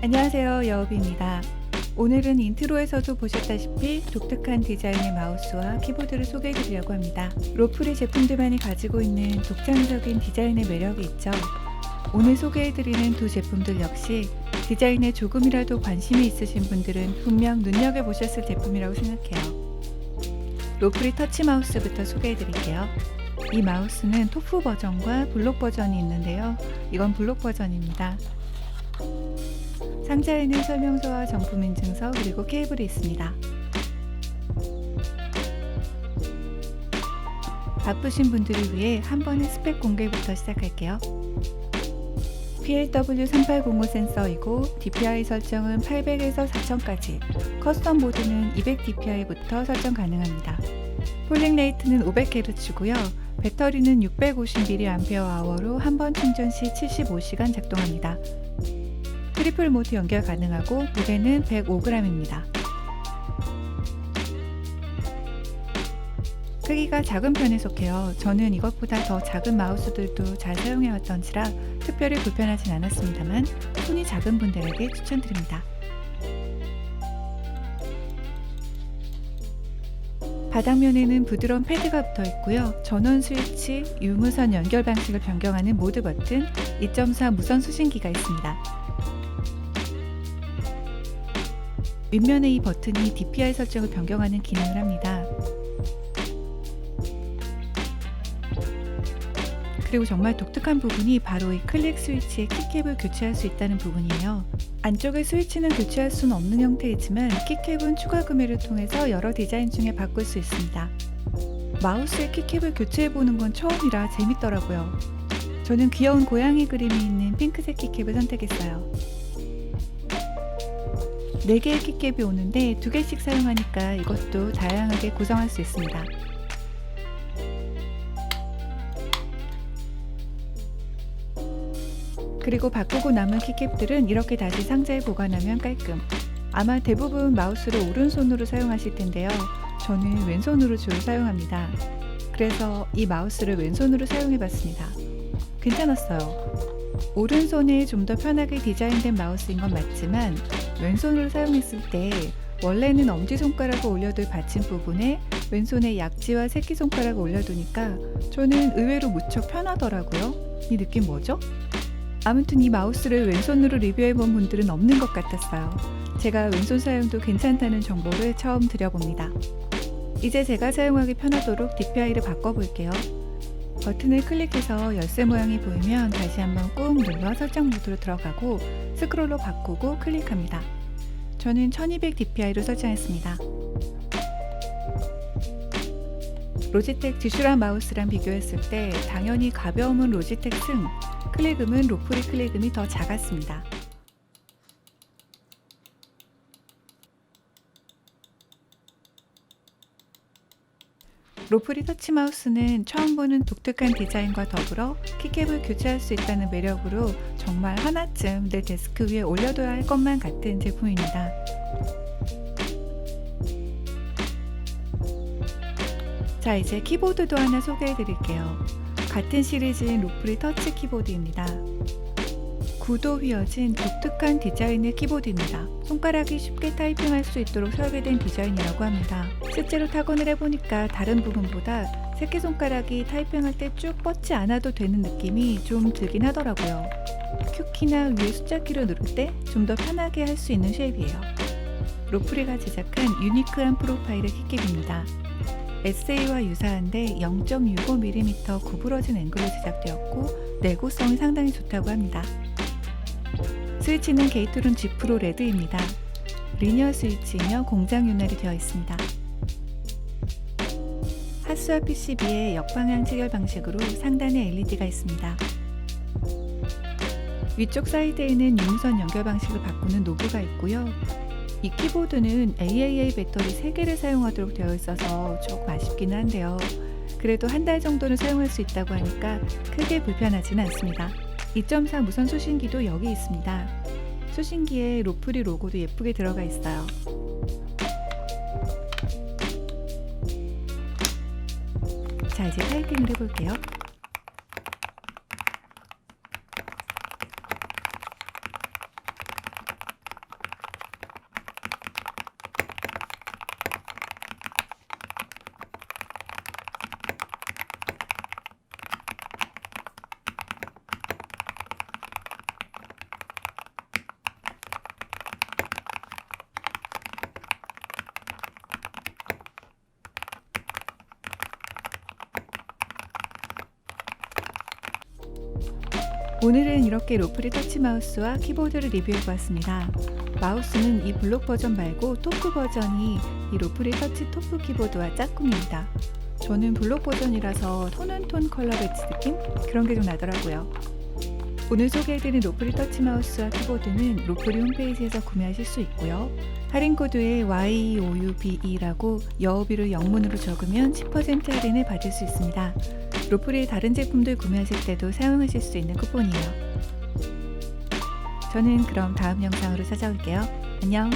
안녕하세요, 여우비입니다. 오늘은 인트로에서도 보셨다시피 독특한 디자인의 마우스와 키보드를 소개해 드리려고 합니다. 로프리 제품들만이 가지고 있는 독창적인 디자인의 매력이 있죠. 오늘 소개해 드리는 두 제품들 역시 디자인에 조금이라도 관심이 있으신 분들은 분명 눈여겨보셨을 제품이라고 생각해요. 로프리 터치 마우스부터 소개해 드릴게요. 이 마우스는 토프 버전과 블록 버전이 있는데요. 이건 블록 버전입니다. 상자에는 설명서와 정품 인증서 그리고 케이블이 있습니다. 바쁘신 분들을 위해 한 번에 스펙 공개부터 시작할게요. PLW3805 센서이고 DPI 설정은 800에서 4000까지, 커스텀 모드는 200dpi부터 설정 가능합니다. 폴링 레이트는 500Hz고요. 배터리는 650mAh로 한 번 충전 시 75시간 작동합니다. 트리플 모드 연결 가능하고 무게는 105g입니다. 크기가 작은 편에 속해요. 저는 이것보다 더 작은 마우스들도 잘 사용해왔던지라 특별히 불편하진 않았습니다만 손이 작은 분들에게 추천드립니다. 바닥면에는 부드러운 패드가 붙어 있고요. 전원 스위치, 유무선 연결 방식을 변경하는 모드 버튼, 2.4 무선 수신기가 있습니다. 윗면의 이 버튼이 DPI 설정을 변경하는 기능을 합니다. 그리고 정말 독특한 부분이 바로 이 클릭 스위치의 키캡을 교체할 수 있다는 부분이에요. 안쪽의 스위치는 교체할 수는 없는 형태이지만 키캡은 추가 구매를 통해서 여러 디자인 중에 바꿀 수 있습니다. 마우스의 키캡을 교체해보는 건 처음이라 재밌더라고요. 저는 귀여운 고양이 그림이 있는 핑크색 키캡을 선택했어요. 4개의 키캡이 오는데 2개씩 사용하니까 이것도 다양하게 구성할 수 있습니다. 그리고 바꾸고 남은 키캡들은 이렇게 다시 상자에 보관하면 깔끔. 아마 대부분 마우스를 오른손으로 사용하실 텐데요. 저는 왼손으로 주로 사용합니다. 그래서 이 마우스를 왼손으로 사용해봤습니다. 괜찮았어요. 오른손에 좀 더 편하게 디자인된 마우스인 건 맞지만 왼손으로 사용했을 때 원래는 엄지손가락을 올려둘 받침 부분에 왼손에 약지와 새끼손가락을 올려두니까 저는 의외로 무척 편하더라고요. 이 느낌 뭐죠? 아무튼 이 마우스를 왼손으로 리뷰해본 분들은 없는 것 같았어요. 제가 왼손 사용도 괜찮다는 정보를 처음 드려봅니다. 이제 제가 사용하기 편하도록 DPI를 바꿔볼게요. 버튼을 클릭해서 열쇠 모양이 보이면 다시 한번 꾹 눌러 설정 모드로 들어가고 스크롤로 바꾸고 클릭합니다. 저는 1200dpi로 설정했습니다. 로지텍 지슈라 마우스랑 비교했을 때 당연히 가벼움은 로지텍 승, 클릭음은 로프리 클릭음이 더 작았습니다. 로프리 터치 마우스는 처음 보는 독특한 디자인과 더불어 키캡을 교체할 수 있다는 매력으로 정말 하나쯤 내 데스크 위에 올려둬야 할 것만 같은 제품입니다. 자, 이제 키보드도 하나 소개해 드릴게요. 같은 시리즈인 로프리 터치 키보드입니다. 구도 휘어진 독특한 디자인의 키보드입니다. 손가락이 쉽게 타이핑할 수 있도록 설계된 디자인이라고 합니다. 실제로 타건을 해보니까 다른 부분보다 새끼손가락이 타이핑할 때 쭉 뻗지 않아도 되는 느낌이 좀 들긴 하더라고요. Q키나 위에 숫자키로 누를 때 좀 더 편하게 할 수 있는 쉐입이에요. 로프리가 제작한 유니크한 프로파일의 키캡입니다. SA와 유사한데 0.65mm 구부러진 앵글로 제작되었고 내구성이 상당히 좋다고 합니다. 스위치는 게이트론 G 프로 레드입니다. 리니어 스위치이며 공장 윤활이 되어 있습니다. 핫스와 PCB의 역방향 체결 방식으로 상단에 LED가 있습니다. 위쪽 사이드에는 유무선 연결 방식을 바꾸는 노브가 있고요. 이 키보드는 AAA 배터리 3개를 사용하도록 되어 있어서 조금 아쉽기는 한데요. 그래도 한 달 정도는 사용할 수 있다고 하니까 크게 불편하지는 않습니다. 2.4 무선 수신기도 여기 있습니다. 수신기에 로프리 로고도 예쁘게 들어가 있어요. 자, 이제 타이핑을 해볼게요. 오늘은 이렇게 로프리 터치 마우스와 키보드를 리뷰해 보았습니다. 마우스는 이 블록 버전 말고 토프 버전이 이 로프리 터치 토프 키보드와 짝꿍입니다. 저는 블록 버전이라서 톤온톤 컬러 배치 느낌? 그런 게 좀 나더라고요. 오늘 소개해드린 로프리 터치 마우스와 키보드는 로프리 홈페이지에서 구매하실 수 있고요. 할인 코드에 YOUBE라고 여우비를 영문으로 적으면 10% 할인을 받을 수 있습니다. 로프리의 다른 제품들 구매하실 때도 사용하실 수 있는 쿠폰이에요. 저는 그럼 다음 영상으로 찾아올게요. 안녕!